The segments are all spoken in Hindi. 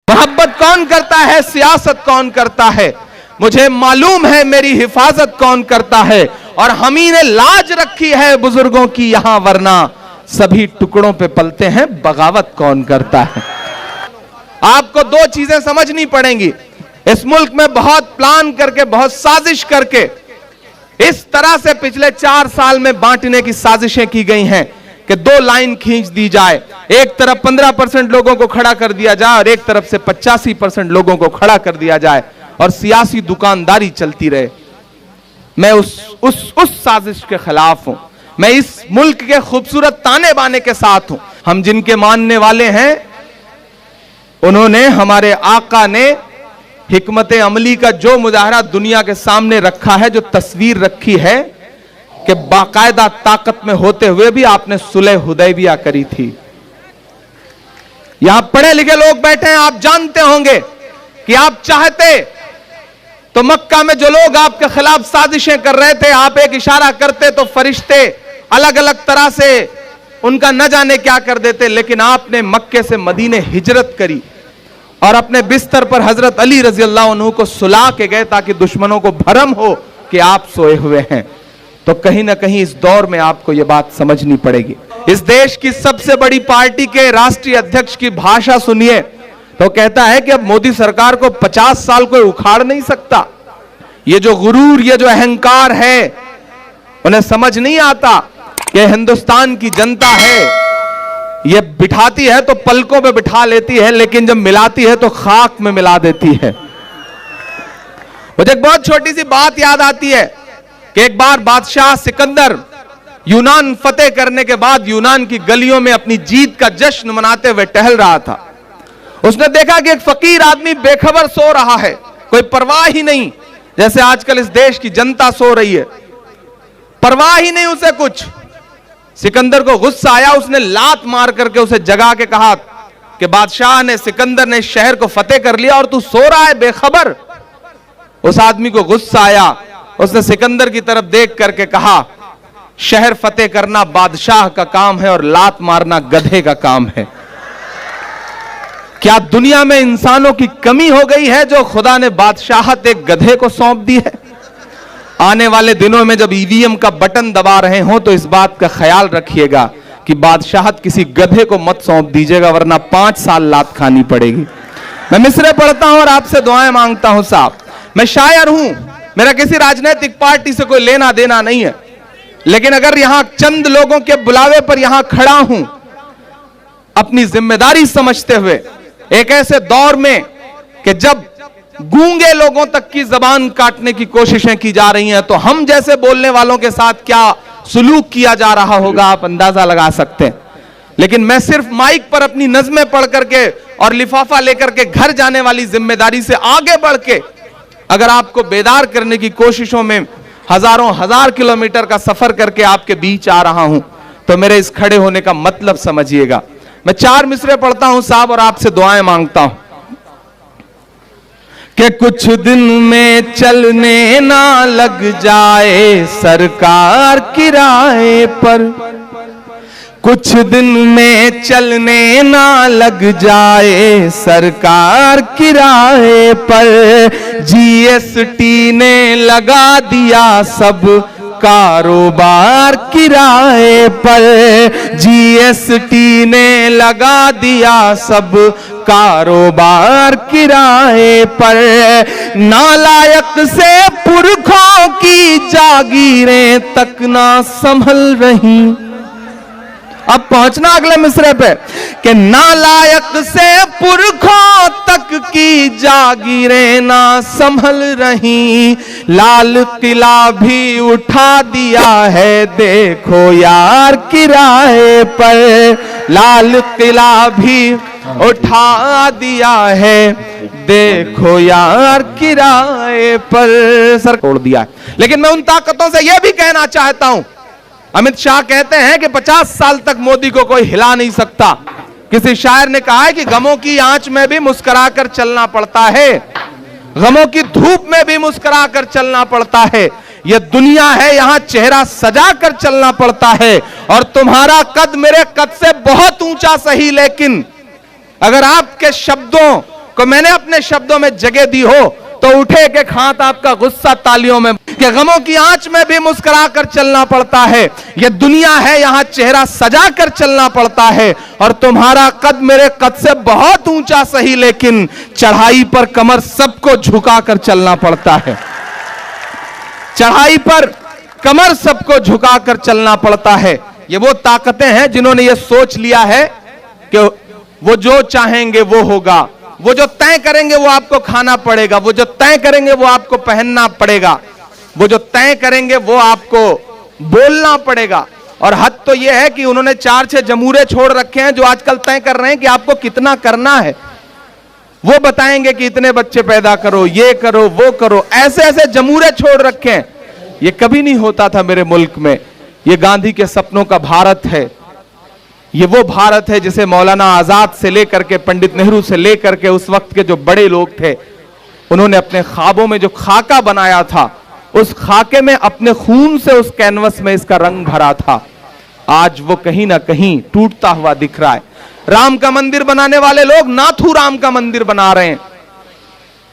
मोहब्बत कौन करता है, सियासत कौन करता है, मुझे मालूम है मेरी हिफाजत कौन करता है, और हम ही ने लाज रखी है बुजुर्गों की यहां, वरना सभी टुकड़ों पे पलते हैं, बगावत कौन करता है। आपको दो चीजें समझनी पड़ेंगी। इस मुल्क में बहुत प्लान करके, बहुत साजिश करके इस तरह से पिछले 4 साल में बांटने की साजिशें की गई हैं कि 2 लाइन खींच दी जाए, एक तरफ 15% लोगों को खड़ा कर दिया जाए और एक तरफ से 85% लोगों को खड़ा कर दिया जाए और सियासी दुकानदारी चलती रहे। मैं उस साजिश के खिलाफ हूं। मैं इस मुल्क के खूबसूरत ताने बाने के साथ हूं। हम जिनके मानने वाले हैं, उन्होंने, हमारे आका ने हिकमत अमली का जो मुजाहरा दुनिया के सामने रखा है, जो तस्वीर रखी है कि बाकायदा ताकत में होते हुए भी आपने सुलह हुदैबिया करी थी। यहां पढ़े लिखे लोग बैठे हैं, आप जानते होंगे कि आप चाहते तो मक्का में जो लोग आपके खिलाफ साजिशें कर रहे थे, आप एक इशारा करते तो फरिश्ते अलग अलग तरह से उनका न जाने क्या कर देते, लेकिन आपने मक्के से मदीने हिजरत करी और अपने बिस्तर पर हजरत अली रजी अल्लाह अन्हु को सुला के गए ताकि दुश्मनों को भरम हो कि आप सोए हुए हैं। तो कहीं ना कहीं इस दौर में आपको यह बात समझनी पड़ेगी। इस देश की सबसे बड़ी पार्टी के राष्ट्रीय अध्यक्ष की भाषा सुनिए तो कहता है कि अब मोदी सरकार को 50 साल कोई उखाड़ नहीं सकता। ये जो गुरूर, ये जो अहंकार है, उन्हें समझ नहीं आता कि हिंदुस्तान की जनता है, ये बिठाती है तो पलकों पे बिठा लेती है, लेकिन जब मिलाती है तो खाक में मिला देती है। मुझे एक बहुत छोटी सी बात याद आती है कि एक बार बादशाह सिकंदर यूनान फतेह करने के बाद यूनान की गलियों में अपनी जीत का जश्न मनाते हुए टहल रहा था। उसने देखा कि एक फकीर आदमी बेखबर सो रहा है, कोई परवाह ही नहीं, जैसे आजकल इस देश की जनता सो रही है, परवाह ही नहीं उसे कुछ। सिकंदर को गुस्सा आया, उसने लात मार करके उसे जगा के कहा कि बादशाह ने, सिकंदर ने शहर को फतेह कर लिया और तू सो रहा है बेखबर। उस आदमी को गुस्सा आया, उसने सिकंदर की तरफ देख करके कहा, शहर फतेह करना बादशाह का काम है और लात मारना गधे का काम है। क्या दुनिया में इंसानों की कमी हो गई है जो खुदा ने बादशाहत एक गधे को सौंप दी है? आने वाले दिनों में जब ईवीएम का बटन दबा रहे हो तो इस बात का ख्याल रखिएगा कि बादशाहत किसी गधे को मत सौंप दीजिएगा, वरना 5 साल लात खानी पड़ेगी। मैं मिसरे पढ़ता हूं और आपसे दुआएं मांगता हूं। साहब, मैं शायर हूं, मेरा किसी राजनीतिक पार्टी से कोई लेना देना नहीं है, लेकिन अगर यहां चंद लोगों के बुलावे पर यहां खड़ा हूं, अपनी जिम्मेदारी समझते हुए, एक ऐसे दौर में कि जब गूंगे लोगों तक की जबान काटने की कोशिशें की जा रही हैं, तो हम जैसे बोलने वालों के साथ क्या सुलूक किया जा रहा होगा आप अंदाजा लगा सकते हैं। लेकिन मैं सिर्फ माइक पर अपनी नज़में पढ़ करके और लिफाफा लेकर के घर जाने वाली जिम्मेदारी से आगे बढ़ के अगर आपको बेदार करने की कोशिशों में हजारों हजार किलोमीटर का सफर करके आपके बीच आ रहा हूं, तो मेरे इस खड़े होने का मतलब समझिएगा। मैं 4 मिसरे पढ़ता हूं साहब और आपसे दुआएं मांगता हूं कि कुछ दिन में चलने ना लग जाए सरकार किराए पर, कुछ दिन में चलने ना लग जाए सरकार किराए पर, जीएसटी ने लगा दिया सब कारोबार किराए पर, जीएसटी ने लगा दिया सब कारोबार किराए पर, नालायक से पुरखों की जागीरें तक ना संभल रही। अब पहुंचना अगले मिसरे पे कि नालायक से पुरखों तक की जागीरें ना संभल रही, लाल किला भी उठा दिया है देखो यार किराए पर, लाल किला भी उठा दिया है देखो यार किराए पर। सर तोड़ दिया है। लेकिन मैं उन ताकतों से यह भी कहना चाहता हूं, अमित शाह कहते हैं कि 50 साल तक मोदी को कोई हिला नहीं सकता। किसी शायर ने कहा है कि गमों की आंच में भी मुस्कुराकर चलना पड़ता है, गमों की धूप में भी मुस्कुराकर चलना पड़ता है। यह दुनिया है, यहां चेहरा सजा कर चलना पड़ता है। और तुम्हारा कद मेरे कद से बहुत ऊंचा सही, लेकिन अगर आपके शब्दों को मैंने अपने शब्दों में जगह दी हो तो उठे के खात आपका गुस्सा तालियों में, कि गमों की आंच में भी मुस्कुरा कर चलना पड़ता है। यह दुनिया है, यहां चेहरा सजा कर चलना पड़ता है। और तुम्हारा कद मेरे कद से बहुत ऊंचा सही, लेकिन चढ़ाई पर कमर सबको झुका कर चलना पड़ता है। चढ़ाई पर कमर सबको झुका कर चलना पड़ता है। ये वो ताकतें हैं जिन्होंने ये सोच लिया है कि वो जो चाहेंगे वो होगा, वो जो तय करेंगे वो आपको खाना पड़ेगा, वो जो तय करेंगे वो आपको पहनना पड़ेगा, वो जो तय करेंगे वो आपको बोलना पड़ेगा। और हद तो यह है कि उन्होंने 4-6 जमूरे छोड़ रखे हैं जो आजकल तय कर रहे हैं कि आपको कितना करना है। वो बताएंगे कि इतने बच्चे पैदा करो, ये करो, वो करो, ऐसे ऐसे जमूरे छोड़ रखे हैं। ये कभी नहीं होता था मेरे मुल्क में। ये गांधी के सपनों का भारत है। ये वो भारत है जिसे मौलाना आजाद से लेकर के पंडित नेहरू से लेकर के उस वक्त के जो बड़े लोग थे, उन्होंने अपने ख्वाबों में जो खाका बनाया था, उस खाके में अपने खून से उस कैनवस में इसका रंग भरा था। आज वो कहीं ना कहीं टूटता हुआ दिख रहा है। राम का मंदिर बनाने वाले लोग नाथू राम का मंदिर बना रहे हैं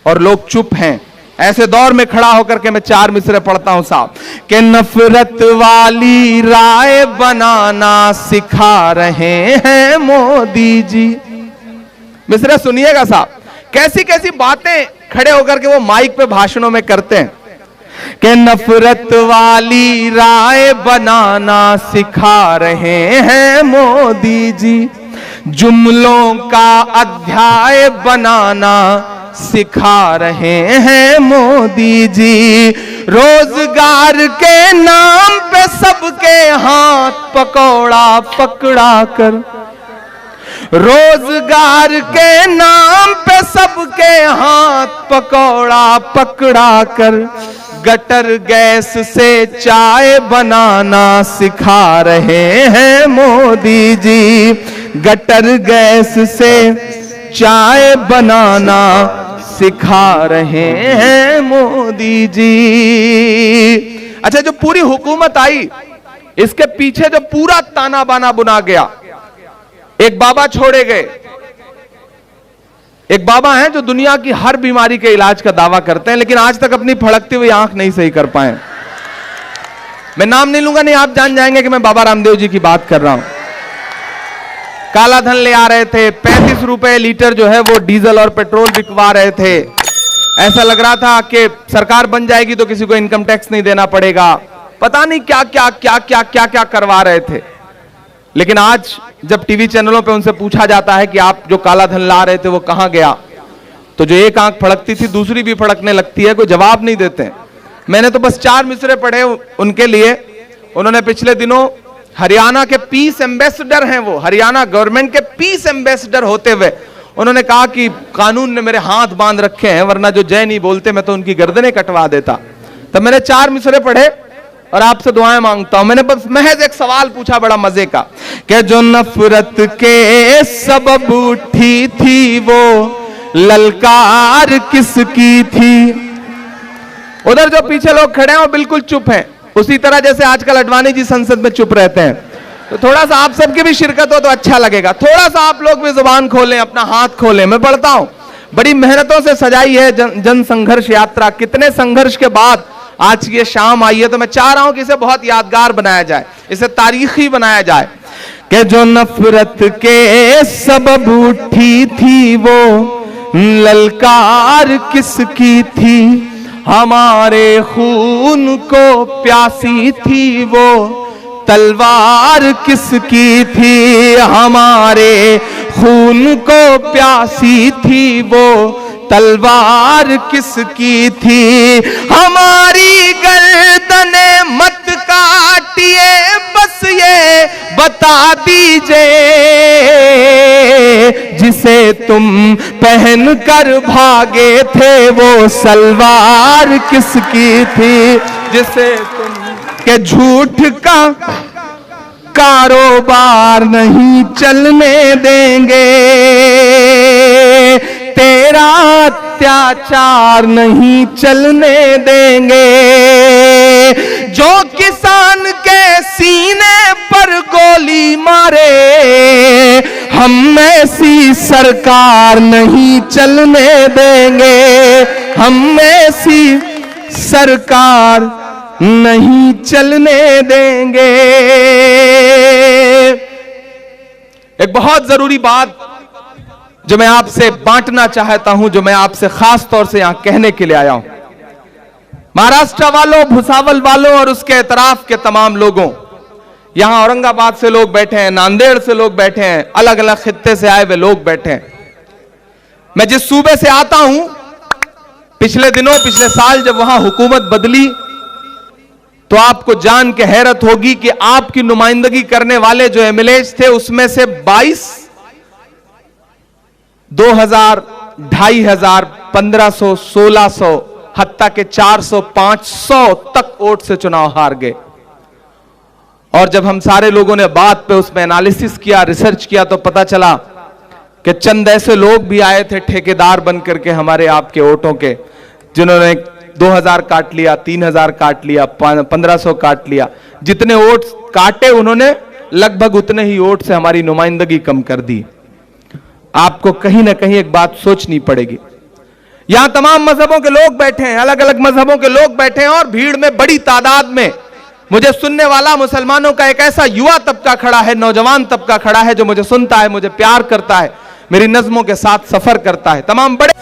और लोग चुप हैं। ऐसे दौर में खड़ा होकर के मैं 4 मिसरे पढ़ता हूं साहब, कि नफरत वाली राय बनाना सिखा रहे हैं मोदी जी। मिसरे सुनिएगा साहब, कैसी कैसी बातें खड़े होकर के वो माइक पे भाषणों में करते हैं, कि नफरत वाली राय बनाना सिखा रहे हैं मोदी जी, जुमलों का अध्याय बनाना सिखा रहे हैं मोदी जी, रोजगार के नाम पे सबके हाथ पकौड़ा पकड़ा कर, रोजगार के नाम पे सबके हाथ पकौड़ा पकड़ा कर, गटर गैस से चाय बनाना सिखा रहे हैं मोदी जी, गटर गैस से चाय बनाना सिखा रहे हैं मोदी जी। अच्छा, जो पूरी हुकूमत आई, इसके पीछे जो पूरा ताना बाना बुना गया, एक बाबा छोड़े गए। एक बाबा हैं जो दुनिया की हर बीमारी के इलाज का दावा करते हैं, लेकिन आज तक अपनी फड़कती हुई आंख नहीं सही कर पाए। मैं नाम नहीं लूंगा, नहीं आप जान जाएंगे कि मैं बाबा रामदेव जी की बात कर रहा हूं। काला धन ले आ रहे थे, 35 रुपए लीटर जो है वो डीजल और पेट्रोल बिकवा रहे थे। ऐसा लग रहा था कि सरकार बन जाएगी तो किसी को इनकम टैक्स नहीं देना पड़ेगा। पता नहीं क्या क्या क्या क्या क्या क्या करवा रहे थे। लेकिन आज जब टीवी चैनलों पे उनसे पूछा जाता है कि आप जो काला धन ला रहे थे वो कहां गया, तो जो एक आंख फड़कती थी दूसरी भी फड़कने लगती है, कोई जवाब नहीं देते। मैंने तो बस 4 मिसरे पढ़े उनके लिए। उन्होंने पिछले दिनों हरियाणा के पीस एम्बेसडर हैं, वो हरियाणा गवर्नमेंट के पीस एम्बेसडर होते हुए उन्होंने कहा कि कानून ने मेरे हाथ बांध रखे हैं, वरना जो जय नहीं बोलते मैं तो उनकी गर्दनें कटवा देता। तब मैंने 4 मिसरे पढ़े और आपसे दुआएं मांगता हूं। मैंने बस महज एक सवाल पूछा बड़ा मजे का, कि जो नफरत के सबब उठी थी वो ललकार किसकी थी। उधर जो पीछे लोग खड़े हैं वो बिल्कुल चुप हैं, उसी तरह जैसे आजकल अडवाणी जी संसद में चुप रहते हैं। तो थोड़ा सा आप सबकी भी शिरकत हो तो अच्छा लगेगा। थोड़ा सा आप लोग भी जुबान खोलें, अपना हाथ खोलें। मैं पढ़ता हूं, बड़ी मेहनतों से सजाई है जन संघर्ष यात्रा। कितने संघर्ष के बाद आज ये शाम आई है, तो मैं चाह रहा हूं कि इसे बहुत यादगार बनाया जाए, इसे तारीखी बनाया जाए। कि जो नफरत के सबब उठी थी वो ललकार किसकी थी, हमारे खून को प्यासी थी वो तलवार किसकी थी, हमारे खून को प्यासी थी वो तलवार किसकी थी, हमारी गर्दने मत काटिए बस ये बता दीजिए, जिसे तुम पहन कर भागे थे वो सलवार किसकी थी, जिसे तुम के झूठ का कारोबार नहीं चलने देंगे, तेरा अत्याचार नहीं चलने देंगे, जो किसान के सीने पर गोली मारे, हम ऐसी सरकार नहीं चलने देंगे, हम ऐसी सरकार नहीं चलने देंगे। एक बहुत जरूरी बात जो मैं आपसे बांटना चाहता हूं, जो मैं आपसे खास तौर से यहां कहने के लिए आया हूं, महाराष्ट्र वालों, भुसावल वालों और उसके एतराफ के तमाम लोगों, यहां औरंगाबाद से लोग बैठे हैं, नांदेड़ से लोग बैठे हैं, अलग अलग खित्ते से आए हुए लोग बैठे हैं। मैं जिस सूबे से आता हूं, पिछले दिनों, पिछले साल जब वहां हुकूमत बदली तो आपको जान के हैरत होगी कि आपकी नुमाइंदगी करने वाले जो एमएलएज थे उसमें से 22 2000, 2500, 1500, 1600, हत्ता के 400, 500 तक वोट से चुनाव हार गए। और जब हम सारे लोगों ने बात पे उसमें एनालिसिस किया, रिसर्च किया, तो पता चला कि चंद ऐसे लोग भी आए थे ठेकेदार बन करके हमारे आपके वोटों के, जिन्होंने 2000 काट लिया, 3000 काट लिया, 1500 काट लिया। जितने वोट काटे उन्होंने लगभग उतने ही वोट से हमारी नुमाइंदगी कम कर दी। आपको कहीं ना कहीं एक बात सोचनी पड़ेगी। यहां तमाम मजहबों के लोग बैठे हैं, अलग अलग मजहबों के लोग बैठे हैं, और भीड़ में बड़ी तादाद में मुझे सुनने वाला मुसलमानों का एक ऐसा युवा तबका खड़ा है, नौजवान तबका खड़ा है, जो मुझे सुनता है, मुझे प्यार करता है, मेरी नज़्मों के साथ सफर करता है। तमाम बड़े